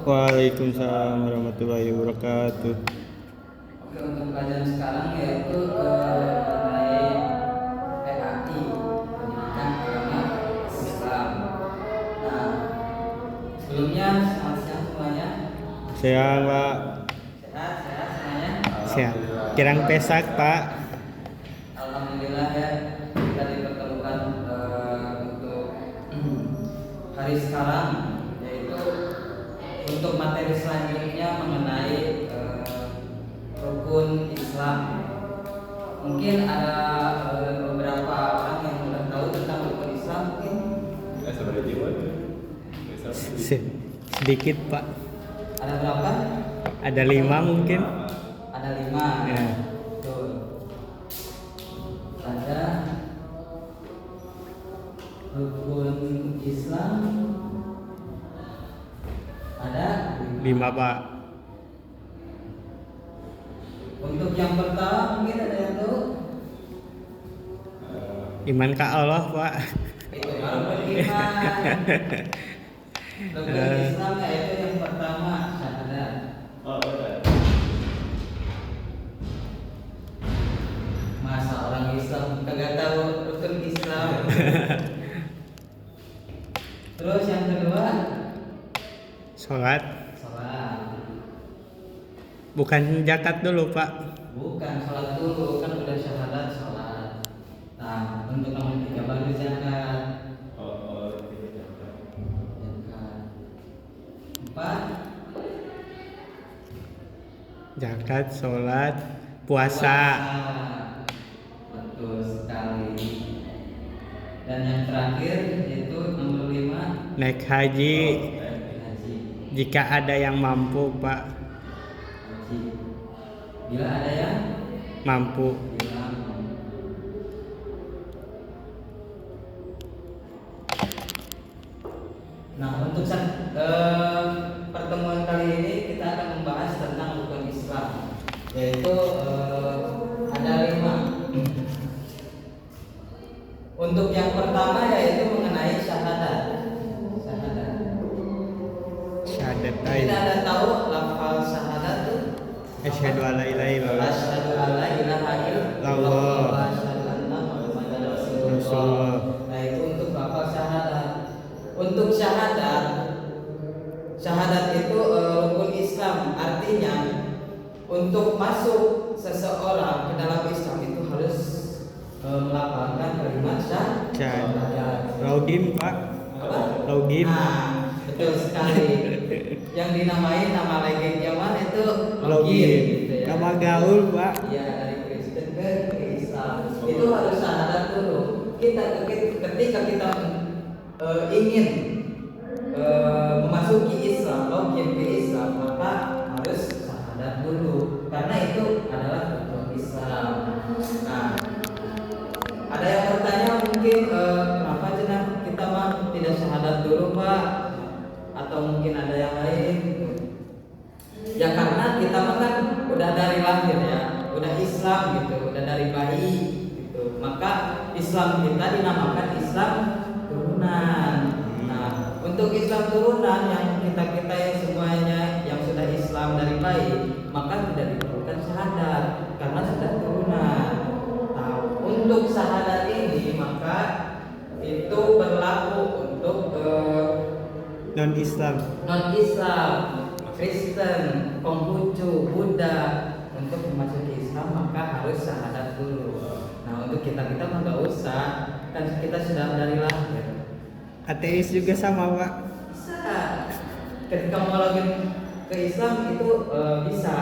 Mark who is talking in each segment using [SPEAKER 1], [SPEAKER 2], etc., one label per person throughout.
[SPEAKER 1] Waalaikumsalam warahmatullahi wabarakatuh.
[SPEAKER 2] Oke, untuk pelajaran sekarang yaitu mengenai PAI, Pendidikan Agama Islam. Nah, sebelumnya selamat siang semuanya.
[SPEAKER 1] Siang, Pak.
[SPEAKER 2] Sehat semuanya.
[SPEAKER 1] Siang. Kirang pesak, Pak.
[SPEAKER 2] Alhamdulillah ya, kita dipertemukan untuk hari sekarang, yaitu untuk materi selanjutnya mengenai rukun Islam. Mungkin ada beberapa orang yang sudah tahu tentang rukun Islam mungkin.
[SPEAKER 1] Sedikit, Pak.
[SPEAKER 2] Ada berapa?
[SPEAKER 1] Ada 5 mungkin.
[SPEAKER 2] Ada 5.
[SPEAKER 1] Ya.
[SPEAKER 2] Betul. Ada rukun Islam. Ada
[SPEAKER 1] 5, Pak.
[SPEAKER 2] Untuk yang pertama mungkin ada yang tahu.
[SPEAKER 1] Iman ke Allah, Pak.
[SPEAKER 2] Itu baru beriman. Rukun Islam yaitu yang pertama syahadat. Masa orang Islam kagak tahu rukun Islam. Terus yang kedua
[SPEAKER 1] Sholat.
[SPEAKER 2] salat.
[SPEAKER 1] Bukan zakat dulu, Pak.
[SPEAKER 2] Bukan salat dulu, kan udah syahadat salat. Nah, untuk nomor 3 baru zakat. Zakat. 4
[SPEAKER 1] Zakat, sholat, puasa.
[SPEAKER 2] Betul sekali. Dan yang terakhir yaitu nomor 5
[SPEAKER 1] Naik haji.
[SPEAKER 2] haji.
[SPEAKER 1] Jika ada yang mampu, Pak.
[SPEAKER 2] Haji. Bila ada yang
[SPEAKER 1] Mampu.
[SPEAKER 2] bilang. Nah, untuk pertemuan kali ini kita akan membahas tentang rukun Islam, yaitu ada 5. Untuk yang pertama yaitu mengenai syahadat. Syahadat.
[SPEAKER 1] Syahadat.
[SPEAKER 2] Kita ada tahu lafal syahadat itu?
[SPEAKER 1] Asyhadu alla ilaha illallah.
[SPEAKER 2] Asyhadu alla ilaha illallah wa asyhadu anna Muhammadar Rasulullah.
[SPEAKER 1] Rasulullah.
[SPEAKER 2] Nah, itu untuk lafal syahadat. Untuk syahadat, syahadat itu rukun Islam. Artinya untuk masuk seseorang ke dalam Islam itu harus melafalkan kalimat syahadat.
[SPEAKER 1] Login, Pak.
[SPEAKER 2] Apa?
[SPEAKER 1] Login.
[SPEAKER 2] Nah, betul sekali. Yang dinamai nama legendnya mana itu
[SPEAKER 1] Login.
[SPEAKER 2] gitu ya.
[SPEAKER 1] Kamu gaul, Pak.
[SPEAKER 2] Iya, dari Kristen ke Islam. Itu harus syahadat dulu. Ketika kita ingin memasuki Islam, login ke Islam, maka harus syahadat dulu. Karena itu adalah rukun Islam. Nah, ada yang bertanya mungkin kenapa jenah kita mah tidak syahadat dulu, Pak? Atau mungkin ada yang lain gitu. Ya karena kita mah kan udah dari lahir ya, udah Islam gitu, udah dari bayi gitu. Maka Islam kita dinamakan Islam turunan. Nah, untuk Islam turunan yang kita yang semuanya yang sudah Islam dari bayi, maka tidak diperlukan syahadat karena sudah turunan. Nah, untuk syahadat ini maka itu berlaku untuk
[SPEAKER 1] Non-Islam.
[SPEAKER 2] non-Islam, Kristen, Konghucu, Buddha. Untuk memasuki Islam maka harus syahadat dulu. Nah, untuk kita mah nggak usah, kan kita sudah dari lahir.
[SPEAKER 1] Ateis juga sama, Pak.
[SPEAKER 2] Bisa. Ketika mau login ke Islam itu bisa,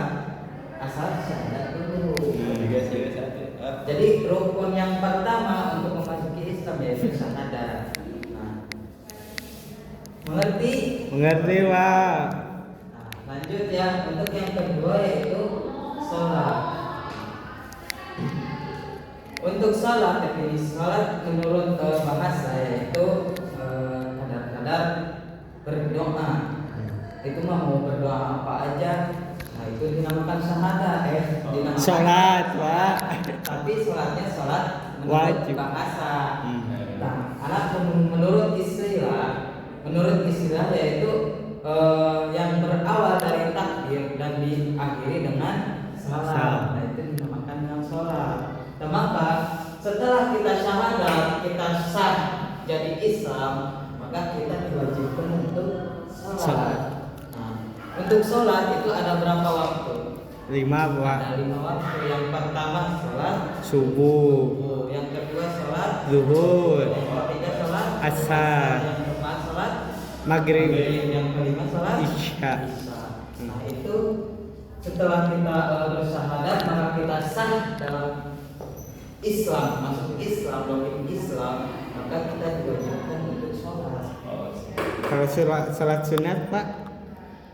[SPEAKER 2] asal syahadat dulu. Jadi rukun yang pertama untuk memasuki Islam yaitu syahadat. Nah, mengerti?
[SPEAKER 1] Mengerti, Pak.
[SPEAKER 2] Nah, lanjut ya, untuk yang kedua yaitu sholat. Untuk sholat, definisi sholat menurut bahasa yaitu kadar-kadar berdoa. Itu mah mau berdoa apa aja, nah itu dinamakan syahadat dinamakan
[SPEAKER 1] Sholat, Pak.
[SPEAKER 2] Tapi sholatnya sholat menurut
[SPEAKER 1] Wajib.
[SPEAKER 2] bahasa. Nah, anak menurut istilah yaitu yang berawal dari takbir dan diakhiri dengan salam. Nah, itu dinamakan dengan sholat. Dan maka setelah kita syahadat, kita sah jadi Islam, maka kita diwajibkan untuk sholat. Nah, untuk sholat itu ada berapa waktu?
[SPEAKER 1] 5 Pak.
[SPEAKER 2] Ada 5 waktu. Yang pertama sholat
[SPEAKER 1] Subuh,
[SPEAKER 2] yang kedua sholat
[SPEAKER 1] zuhur,
[SPEAKER 2] yang ketiga sholat
[SPEAKER 1] asar,
[SPEAKER 2] yang keempat sholat
[SPEAKER 1] maghrib,
[SPEAKER 2] yang kelima sholat
[SPEAKER 1] isya.
[SPEAKER 2] Nah, itu setelah kita bersyahadat, maka kita sah dalam Islam, masuk Islam, logik Islam, maka kita diwajibkan untuk sholat.
[SPEAKER 1] Kalau sholat sunat Pak,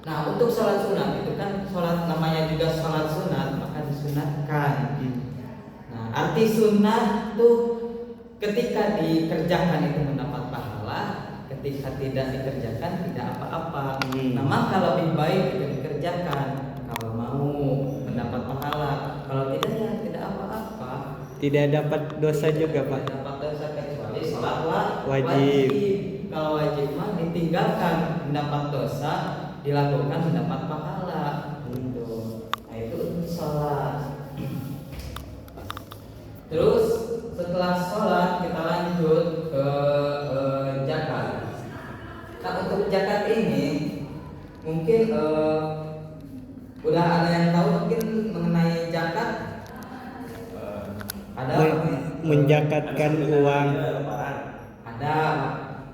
[SPEAKER 2] Nah, untuk sholat sunat itu kan sholat namanya juga sholat sunat, maka disunatkan. Nah, arti sunnah tuh ketika dikerjakan itu mendapat pahala, ketika tidak dikerjakan tidak apa-apa. Nah, maka lebih baik itu dikerjakan kalau mau mendapat pahala. Kalau tidak ya tidak apa-apa.
[SPEAKER 1] tidak dapat dosa juga Pak.
[SPEAKER 2] Tidak dapat dosa kecuali sholat
[SPEAKER 1] Wajib.
[SPEAKER 2] Kalau wajib mah ditinggalkan mendapat dosa, dilakukan mendapat pahala. Gitu. Nah, itu untuk sholat. Terus setelah sholat kita lanjut ke zakat. Nah, untuk zakat ini mungkin udah ada yang tahu mungkin mengenai zakat? Ada
[SPEAKER 1] Menjakatkan uang.
[SPEAKER 2] ada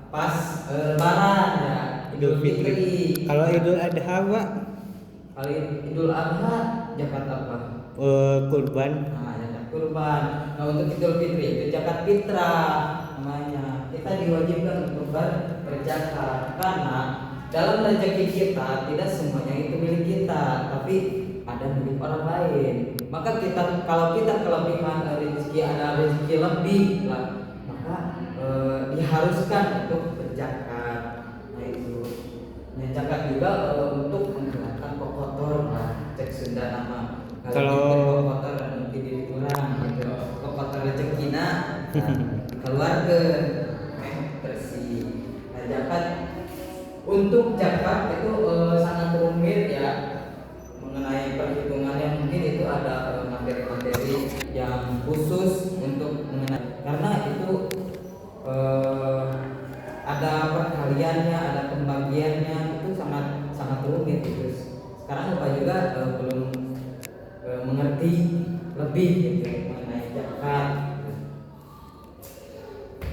[SPEAKER 2] pas lebaran ya, Idul Fitri.
[SPEAKER 1] Kalau Idul Adha Pak,
[SPEAKER 2] Kalau Idul Adha zakat apa?
[SPEAKER 1] kurban.
[SPEAKER 2] Nah, zakat kurban. Nah, untuk Idul Fitri itu zakat fitrah namanya. Kita diwajibkan untuk berzakat karena dalam rezeki kita tidak semuanya itu milik kita, tapi ada milik orang lain. Maka kita kalau kita kelebihan rezeki, ada rezeki lebih lah, maka diharuskan untuk berzakat. Nah, itu. Nah, zakat juga untuk menghilangkan kotor lah, cek Sunda nama.
[SPEAKER 1] Kalau
[SPEAKER 2] kotor dan mungkin diri kurang gitu. Kotor rezeki keluarga bersih. Nah, zakat untuk zakat itu sangat rumit ya, mengenai perhitungannya mungkin itu ada materi-materi yang khusus untuk mengenai, karena itu ada perkaliannya, ada pembagiannya, itu sangat sangat rumit gitu. Sekarang Bapak juga belum mengerti lebih gitu mengenai zakat.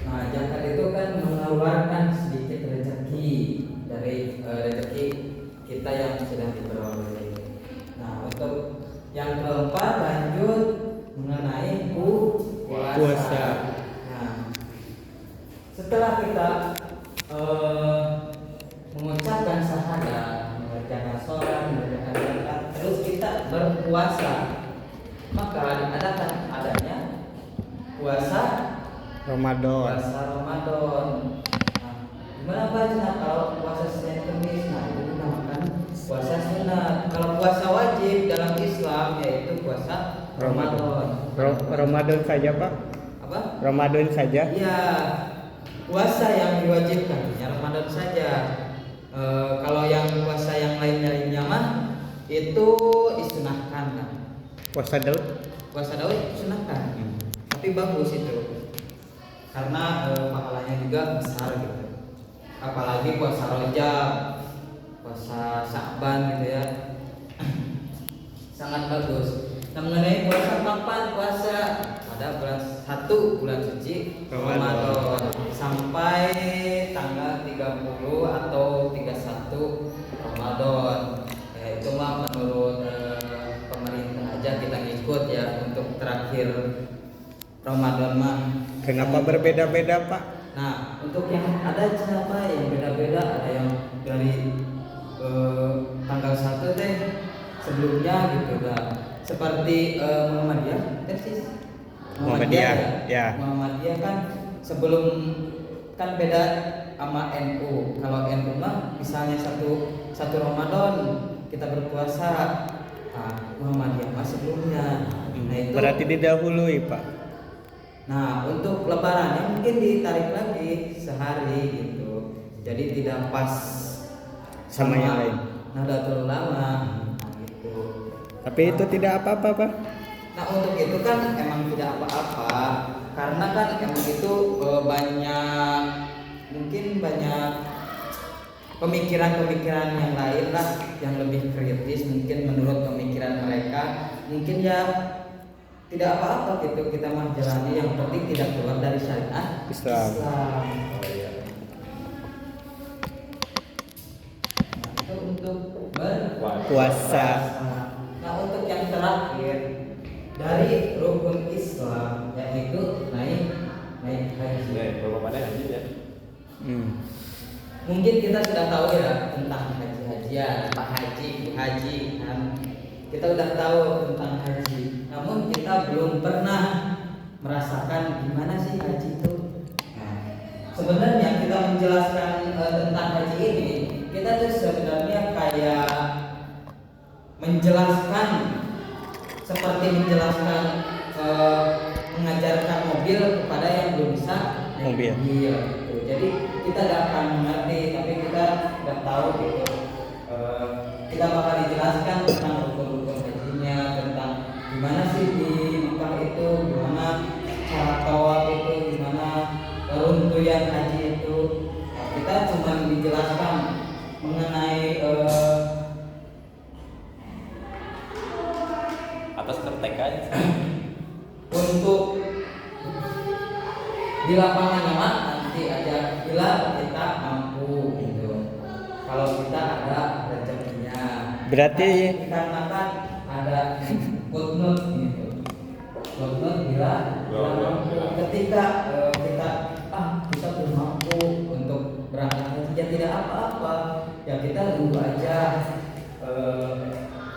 [SPEAKER 2] Nah, zakat itu kan mengeluarkan sedikit rezeki dari rezeki kita yang sudah diperoleh. Nah, untuk yang keempat lanjut mengenai puasa. Nah, setelah kita mengucapkan syahadat, mengerjakan sholat, mengerjakan zakat, terus kita berpuasa, maka diadakan adanya puasa
[SPEAKER 1] Ramadan.
[SPEAKER 2] Ramadan. Nah, gimana Pak kalau puasa Senin Kamis? Nah, itu dinamakan puasa sunat. Kalau puasa wajib dalam Islam yaitu puasa Ramadan.
[SPEAKER 1] Ramadan saja Pak.
[SPEAKER 2] Apa?
[SPEAKER 1] Ramadan saja.
[SPEAKER 2] Iya, puasa yang diwajibkan ya Ramadan saja. Kalau yang puasa yang lainnya mah itu disunahkan kan.
[SPEAKER 1] Puasa Daud.
[SPEAKER 2] Puasa Daud disunahkan. Tapi bagus itu. Karena pahalanya juga besar gitu. Apalagi puasa Rajab, puasa Sya'ban gitu ya. Sangat bagus. Nah, mengenai puasa kapan puasa? Pada bulan 1 bulan suci Ramadan sampai tanggal 30 atau 31 Ramadan. Ya, itu mah menurut pemerintah aja kita ngikut ya untuk terakhir Ramadan mah.
[SPEAKER 1] Kenapa berbeda-beda Pak?
[SPEAKER 2] Nah, untuk yang ada siapa yang beda-beda, ada yang dari tanggal 1 deh sebelumnya gitu kan. Seperti Muhammadiyah, persis.
[SPEAKER 1] Muhammadiyah, ya.
[SPEAKER 2] Muhammadiyah kan sebelum kan beda sama NU. Kalau NU mah misalnya satu Ramadan kita berpuasa, Muhammadiyah mah sebelumnya. Nah, itu
[SPEAKER 1] Berarti didahului Pak.
[SPEAKER 2] Nah, untuk lebarannya mungkin ditarik lagi sehari gitu. Jadi tidak pas
[SPEAKER 1] sama yang lain.
[SPEAKER 2] Nahdlatul Ulama. Nah, gitu.
[SPEAKER 1] Tapi itu tidak apa-apa, Pak.
[SPEAKER 2] Nah, untuk itu kan emang tidak apa-apa karena kan emang itu mungkin banyak pemikiran-pemikiran yang lain lah yang lebih kritis mungkin menurut pemikiran mereka, mungkin ya tidak apa-apa gitu, kita mah jalani, yang penting tidak keluar dari syariat
[SPEAKER 1] Islam.
[SPEAKER 3] Oh iya.
[SPEAKER 2] Nah, itu untuk
[SPEAKER 1] Puasa.
[SPEAKER 2] Nah, untuk yang terakhir dari rukun Islam yaitu naik haji.
[SPEAKER 3] Ya, berapa mana haji ya?
[SPEAKER 2] Mungkin kita sudah tahu ya tentang haji-hajian, Pak Haji, Bu Haji kan. Kita udah tahu tentang haji. Namun kita belum pernah merasakan gimana sih haji itu. Nah, sebenarnya kita menjelaskan tentang haji ini, kita tuh sebenarnya kayak menjelaskan seperti menjelaskan mengajarkan mobil kepada yang belum bisa naik
[SPEAKER 1] Mobil.
[SPEAKER 2] gitu. Jadi kita gak akan mengerti, tapi kita udah tahu gitu. Kita bakal dijelaskan tentang rukun-rukun hajinya, tentang gimana sih di Mekah itu, gimana cara tawaf itu, gimana runtuyan haji itu. Nah, kita cuma dijelaskan mengenai
[SPEAKER 3] Atas tertekan.
[SPEAKER 2] untuk di lapangannya mah nanti aja bila kita mampu gitu. Kalau kita ada rezekinya.
[SPEAKER 1] Berarti
[SPEAKER 2] dikarenakan ada footnote gitu. Footnote bila mampu. Ketika kita belum mampu untuk berangkat haji ya tidak apa-apa. Ya kita tunggu aja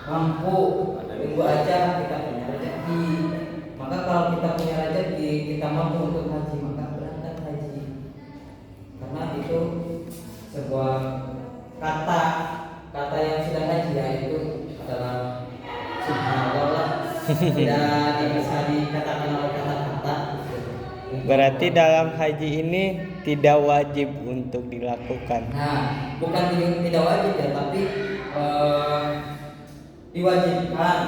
[SPEAKER 2] mampu, tunggu aja kita punya rezeki. Maka kalau kita punya rezeki, kita mampu untuk haji, maka berangkat haji. Karena itu sebuah kata yang sudah haji, yaitu adalah subhanallah. Tidak bisa dikatakan oleh kata-kata.
[SPEAKER 1] berarti dalam haji ini tidak wajib untuk dilakukan.
[SPEAKER 2] Nah, bukan tidak wajib ya, tapi diwajibkan,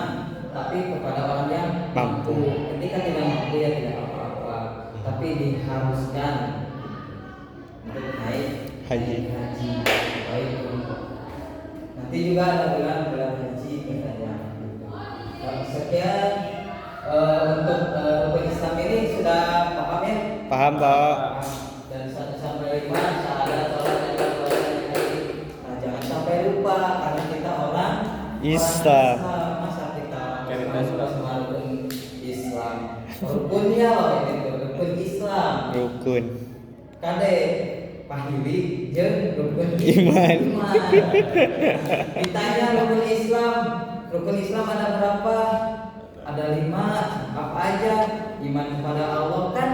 [SPEAKER 2] tapi kepada orang yang
[SPEAKER 1] Mampu.
[SPEAKER 2] Ketika tidak mampu ya tidak apa-apa, tapi diharuskan untuk naik
[SPEAKER 1] Haji.
[SPEAKER 2] Baik. Nanti juga ada bulan haji katanya. Sekian untuk rukun Islam ini sudah paham ya?
[SPEAKER 1] Paham, Pak?
[SPEAKER 2] Dari 1 sampai 5 syahadat, salat, dan haji. Nah, jangan sampai lupa karena kita orang
[SPEAKER 1] Islam.
[SPEAKER 2] Masa kita
[SPEAKER 3] Kita sudah
[SPEAKER 2] sama rukun Islam. Rukunnya loh itu, rukun Islam.
[SPEAKER 1] Rukun.
[SPEAKER 2] Kade pahili jeung rukun
[SPEAKER 1] Iman.
[SPEAKER 2] Ditanya rukun Islam ada berapa? Ada 5. Apa aja? Iman kepada Allah kan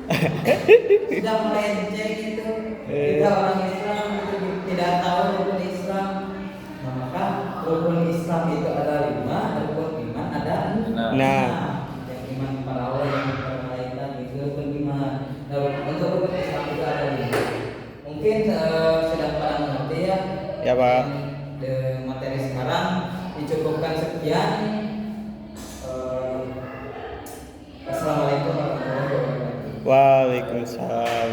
[SPEAKER 2] sudah melenceng itu. Kita orang Islam itu tidak tahu rukun Islam. Nah, maka rukun Islam itu ada 5, rukun iman ada 6.
[SPEAKER 1] Nah.
[SPEAKER 2] Yang iman kepada Allah, yang kepada malaikat itu rukun iman. Nah, untuk rukun Islam itu ada 5. Mungkin sudah pada mengerti ya.
[SPEAKER 1] Ya, Pak.
[SPEAKER 2] Materi sekarang dicukupkan sekian. Assalamualaikum warahmatullahi wabarakatuh.
[SPEAKER 1] Waalaikumsalam